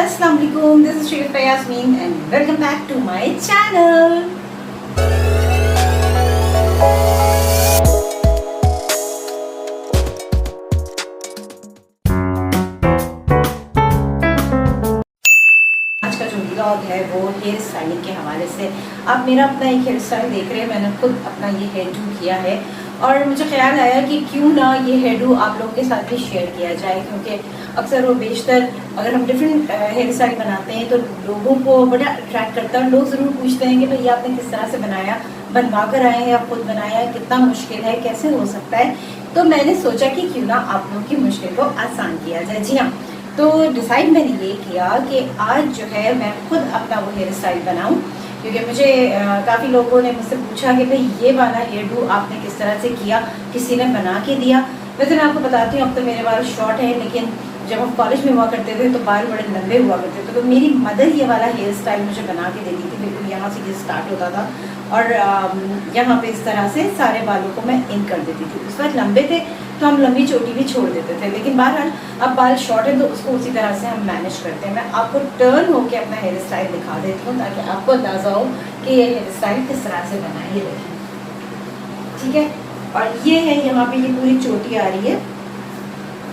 Assalamu alaikum, this is Shrifa Yasmin and welcome back to my channel. आज का जो vlog है वो हेयर स्टाइलिंग के हवाले से। आप मेरा अपना एक हेयर स्टाइल देख रहे हैं, मैंने खुद अपना ये हेयर डू किया है और मुझे ख्याल आया कि क्यों ना ये हेयर डू आप लोगों के साथ भी शेयर किया जाए, क्योंकि अक्सर वो बेशतर अगर हम डिफरेंट हेयर स्टाइल बनाते हैं तो लोगों को बड़ा अट्रैक्ट करता है। लोग ज़रूर पूछते हैं कि भाई आपने किस तरह से बनाया, बनवा कर आए हैं या खुद बनाया, कितना मुश्किल है, कैसे हो सकता है। तो मैंने सोचा कि क्यों ना आप लोगों की मुश्किल को आसान किया जाए। जी हाँ, तो डिसाइड मैंने ये किया कि आज जो है मैं खुद अपना वो हेयर स्टाइल बनाऊँ, क्योंकि मुझे काफ़ी लोगों ने मुझसे पूछा कि भाई ये वाला हेयर डू आपने किस तरह से किया, किसी ने बना के दिया। वैसे मैं आपको बताती हूँ, अब तो मेरे बाल शॉर्ट हैं, लेकिन जब हम कॉलेज में हुआ करते थे तो बाल बड़े लंबे हुआ करते थे। तो मेरी मदर ये वाला हेयर स्टाइल मुझे बना के देती थी। बिल्कुल यहाँ से ये स्टार्ट होता था और यहाँ पे इस तरह से सारे बालों को मैं इन कर देती थी। उस वक्त लंबे थे तो हम लंबी चोटी भी छोड़ देते थे, लेकिन बहरहाल अब बाल शॉर्ट है तो उसको उसी तरह से हम मैनेज करते हैं। मैं आपको टर्न होकर अपना हेयर स्टाइल दिखा देती हूँ ताकि आपको अंदाज़ा हो कि ये हेयर स्टाइल किस तरह से बना है। ये देखिए, ठीक है। और ये है यहाँ पे ये पूरी चोटी आ रही है,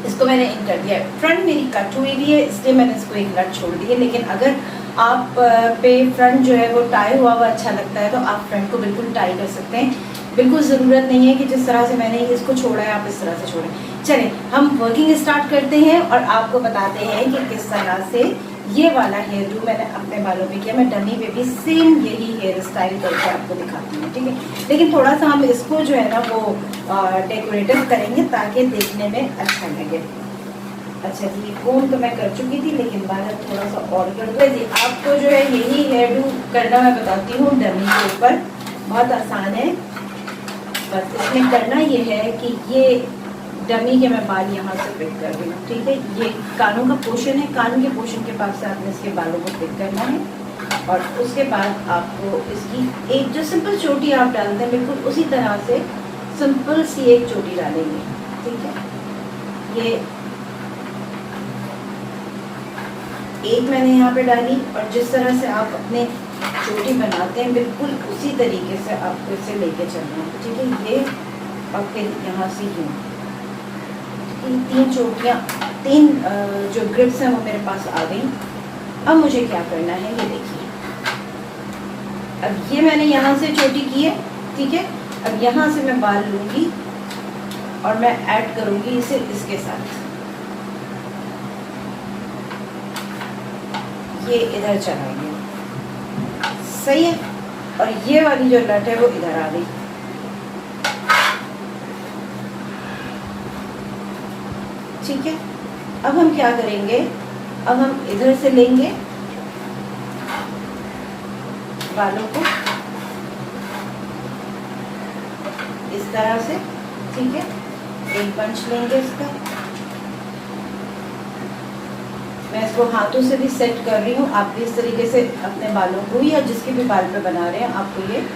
इसको मैंने इन कर दिया है। फ्रंट मेरी कट हुई भी है इसलिए मैंने इसको एक लट छोड़ दी है, लेकिन अगर आप पे फ्रंट जो है वो टाई हुआ हुआ अच्छा लगता है तो आप फ्रंट को बिल्कुल टाई कर सकते हैं। बिल्कुल ज़रूरत नहीं है कि जिस तरह से मैंने इसको छोड़ा है आप इस तरह से छोड़ें। चलें हम वर्किंग स्टार्ट करते हैं और आपको बताते हैं कि किस तरह से ये वाला हेयर डू मैंने अपने बालों पे किया। मैं डमी पे भी सेम यही हेयर स्टाइल करके आपको दिखाती हूँ, ठीक है। लेकिन थोड़ा सा हम इसको जो है ना वो डेकोरेटिव करेंगे ताकि देखने में अच्छा लगे। अच्छा जी, कोम तो मैं कर चुकी थी लेकिन बाल थोड़ा सा और कर दो जी। आपको जो है यही हेयर डू करना मैं बताती हूँ डमी के ऊपर, बहुत आसान है। बस इसमें करना ये है कि ये डमी के मैं बाल यहाँ से पिक कर रही हूँ, ठीक है। ये कानों का पोर्शन है, कानों के पोर्शन के पास से आपने इसके बालों को पिक करना है और उसके बाद आपको इसकी एक जो सिंपल चोटी आप डालते हैं बिल्कुल उसी तरह से सिंपल सी एक चोटी डालेंगे, ठीक है। ये एक मैंने यहाँ पे डाली और जिस तरह से आप अपने चोटी बनाते हैं बिल्कुल उसी तरीके से आपको इसे लेके चलना है, ठीक है। ये और फिर यहाँ से यूँ तीन चोटियाँ, तीन जो ग्रिप्स हैं वो मेरे पास आ गई। अब मुझे क्या करना है ये देखिए। अब ये मैंने यहाँ से चोटी की है, ठीक है। अब यहाँ से मैं बाल लूँगी और मैं ऐड करूँगी इसे इसके साथ। ये इधर चला गया, सही है। और ये वाली जो लट है वो इधर आ गई, ठीक है। अब हम क्या करेंगे, अब हम इधर से लेंगे बालों को इस तरह से, ठीक है। एक बंच लेंगे इसका, मैं इसको हाथों से भी सेट कर रही हूँ। आप भी इस तरीके से अपने बालों को या जिसके भी बाल पे बना रहे हैं आपको ये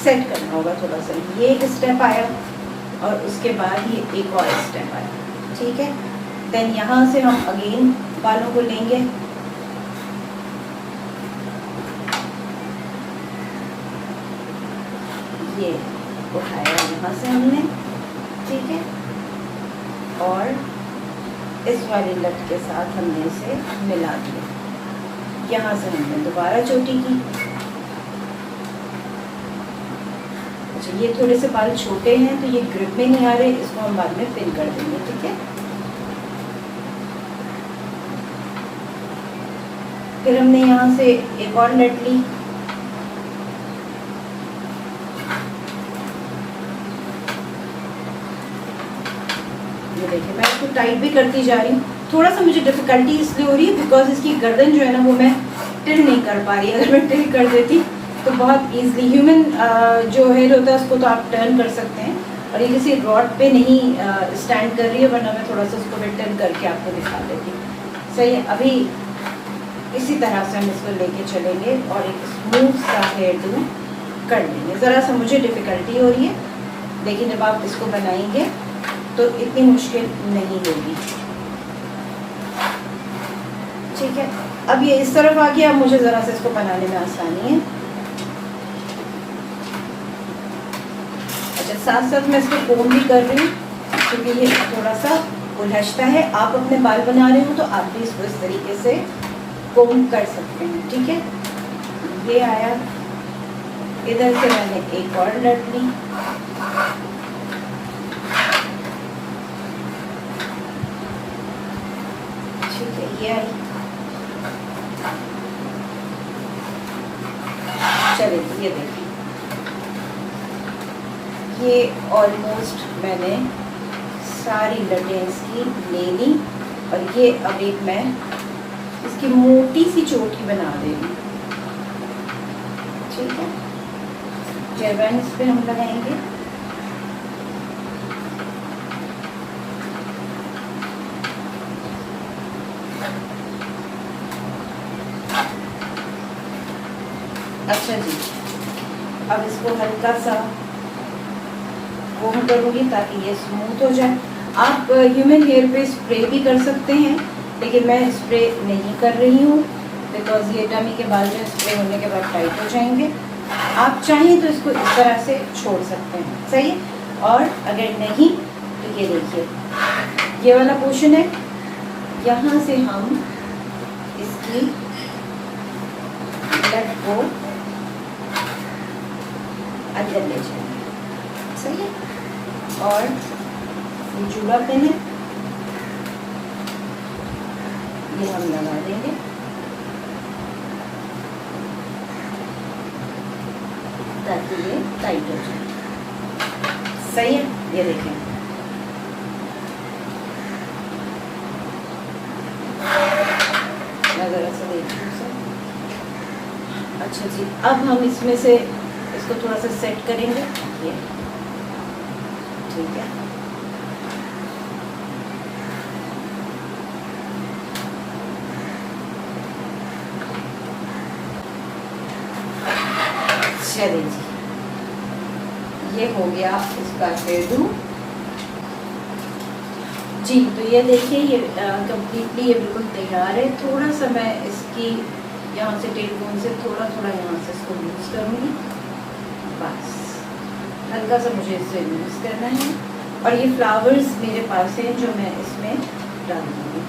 सेट करना होगा थोड़ा सा। ये एक स्टेप आया और उसके बाद ये एक और स्टेप आया, ठीक है। देन यहाँ से हम अगेन बालों को लेंगे, ये उठाया यहाँ से हमने, ठीक है। और इस वाली लट के साथ हमने इसे मिला दिया। यहाँ से हमने दोबारा चोटी की। अच्छा, ये थोड़े से बाल छोटे हैं तो ये ग्रिप में नहीं आ रहे, इसको हम बाद में पिन कर देंगे, ठीक है। फिर हमने यहाँ से एक और लट ली, ये देखिए मैं इसको टाइट भी करती जा रही हूँ। थोड़ा सा मुझे डिफिकल्टी इसलिए हो रही है बिकॉज इसकी गर्दन जो है ना वो मैं टिल नहीं कर पा रही। अगर मैं टिल कर देती तो बहुत ईजिली ह्यूमन जो हेड होता है उसको तो आप टर्न कर सकते हैं, और ये किसी रॉड पे नहीं स्टैंड कर रही है, वरना मैं थोड़ा सा उसको भी टर्न करके आपको दिखा देती। सही है, अभी इसी तरह से हम इसको लेके चलेंगे और एक स्मूथ सा हेयर डू कर लेंगे। ज़रा सा मुझे डिफ़िकल्टी हो रही है, लेकिन जब आप इसको बनाएंगे तो इतनी मुश्किल नहीं होगी। ठीक है, अब ये इस तरफ आ गया, अब मुझे ज़रा से इसको बनाने में आसानी है। अच्छा, साथ साथ मैं इसको कोम भी कर रही हूँ क्योंकि ये थोड़ा सा उलझता है। आप अपने बाल बना रहे हो तो आप भी इसको इस तरीके से कोम कर सकते हैं। ठीक है, ये आया, इधर से मैंने एक और लट ली, ठीक है, ये आई। चलिए ये देखिए, ये ऑलमोस्ट मैंने सारी लटें इसकी ले ली और ये अब एक मैं इसकी मोटी सी चोटी बना दे रही हूँ। ठीक है, हेयर बैंड इस पर हम लगाएंगे। अच्छा जी, अब इसको हल्का सा कोम करूँगी ताकि ये स्मूथ हो जाए। आप ह्यूमन हेयर पे स्प्रे भी कर सकते हैं, लेकिन मैं स्प्रे नहीं कर रही हूँ बिकॉज ये डमी के बाल जो स्प्रे होने के बाद टाइट हो जाएंगे। आप चाहें तो इसको इस तरह से छोड़ सकते हैं, सही है। और अगर नहीं तो ये देखिए, ये वाला पोर्शन है, यहाँ से हम इसकी लट को अंदर ले जाएंगे, सही है। और ये जूड़ा पेन है, ये हम लगा देंगे ताकि ये टाइट हो जाए, सही है। ये देखें, नजर ऐसा देखिए। अच्छा जी, अब हम इसमें से इसको थोड़ा सा सेट करेंगे, ये ठीक है। चलिए जी, ये हो गया इसका हेयरडू जी। तो ये देखिए, ये कम्प्लीटली ये बिल्कुल तैयार है। थोड़ा सा मैं इसकी यहाँ से टेल बोन से थोड़ा थोड़ा यहाँ से इसको यूज़ करूँगी, बस हल्का सा मुझे इससे यूज़ करना है। और ये फ्लावर्स मेरे पास हैं जो मैं इसमें डाल दूँगी।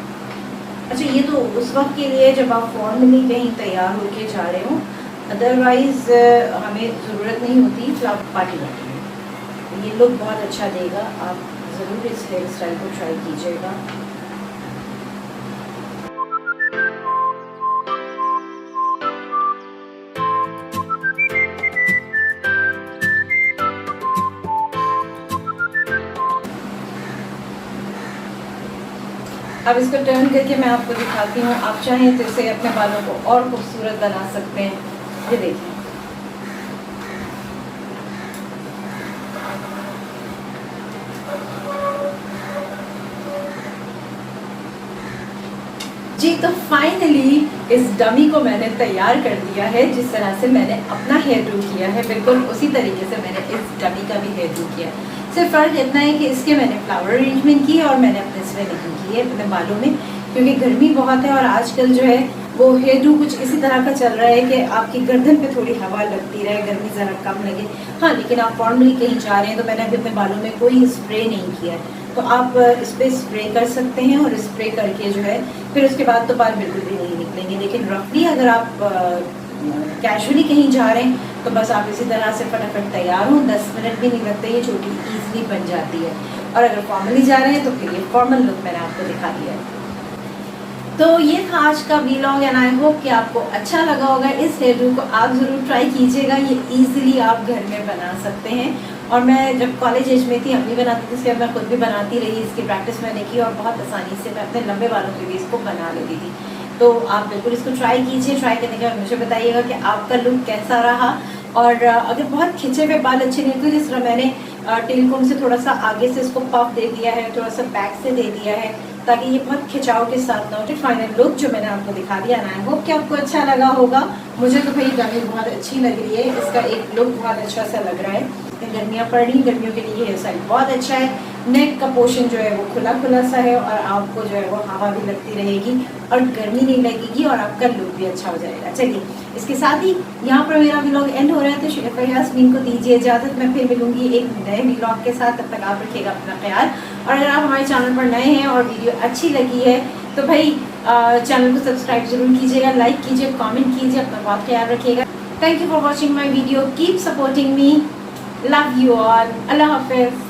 अच्छा, ये तो उस वक्त के लिए जब आप फॉर्मली कहीं तैयार होके जा रहे हो, अदरवाइज़ हमें ज़रूरत नहीं होती फ्लावर पार्टी वार्टी में। ये लुक बहुत अच्छा देगा, आप ज़रूर इस हेयर स्टाइल को ट्राई कीजिएगा। अब इसको टर्न करके मैं आपको दिखाती हूँ। आप चाहें तो इसे अपने बालों को और खूबसूरत बना सकते हैं। ये देखिए, जी। तो फाइनली इस डमी को मैंने तैयार कर दिया है। जिस तरह से मैंने अपना हेयर डू किया है, बिल्कुल उसी तरीके से मैंने इस डमी का भी हेयर डू किया है। सिर्फ फ़र्क इतना है कि इसके मैंने फ्लावर अरेंजमेंट की है और मैंने अपने इसमें नहीं की है, अपने बालों में, क्योंकि गर्मी बहुत है और आजकल जो है वो हेयर डू कुछ इसी तरह का चल रहा है कि आपकी गर्दन पे थोड़ी हवा लगती रहे, गर्मी ज़रा कम लगे। हाँ, लेकिन आप फॉर्मली कहीं जा रहे हैं तो मैंने अभी अपने बालों में कोई स्प्रे नहीं किया है, तो आप इस पर स्प्रे कर सकते हैं और स्प्रे करके जो है फिर उसके बाद तो बाल बिल्कुल भी नहीं निकलेंगे। लेकिन रफली अगर आप कैजुअली कहीं जा रहे हैं तो बस आप इसी तरह से फटाफट तैयार हो, 10 मिनट भी नहीं लगते, ये चोटी ईजिली बन जाती है। और अगर फॉर्मली जा रहे हैं तो फिर ये फॉर्मल लुक मैंने आपको दिखा दिया है। तो ये था आज का वीलॉग एंड आई होप कि आपको अच्छा लगा होगा। इस हेयर डू को आप ज़रूर ट्राई कीजिएगा, ये इजीली आप घर में बना सकते हैं। और मैं जब कॉलेज एज में थी हम भी बनाती थी, इसके बाद मैं खुद भी बनाती रही, इसकी प्रैक्टिस मैंने की और बहुत आसानी से मैं अपने लंबे बालों के भी इसको बना लेती थी। तो आप बिल्कुल इसको ट्राई कीजिए, ट्राई करने के बाद मुझे बताइएगा कि आपका लुक कैसा रहा। और अगर बहुत खिंचे हुए बाल अच्छे नहीं तो जिस तरह मैंने टेल कोन से थोड़ा सा आगे से इसको पफ दे दिया है, थोड़ा सा बैक से दे दिया है ताकि ये बहुत खिंचाव के साथ ना हो। फाइनल लुक जो मैंने आपको दिखा दिया ना, आई होप कि आपको अच्छा लगा होगा। मुझे तो भाई डमी बहुत अच्छी लग रही है, इसका एक लुक बहुत अच्छा सा लग रहा है। गर्मियाँ पड़ रही, गर्मियों के लिए हेयर स्टाइल बहुत अच्छा है। नेक का पोर्शन जो है वो खुला खुला सा है और आपको जो है वो हवा भी लगती रहेगी और गर्मी नहीं लगेगी और आपका लुक भी अच्छा हो जाएगा। चलिए इसके साथ ही यहाँ पर मेरा व्लॉग एंड हो रहा है, तो शेफा यास्मीन को दीजिए इजाज़त। मैं फिर मिलूंगी एक नए व्लॉग के साथ, तब तक आप रखिएगा अपना ख्याल। और अगर आप हमारे चैनल पर नए हैं और वीडियो अच्छी लगी है तो भाई चैनल को सब्सक्राइब जरूर कीजिएगा, लाइक कीजिए, कमेंट कीजिए, अपना बहुत ख्याल रखिएगा। Thank you for watching my video, keep supporting me, love you all, अल्लाह हाफिज़।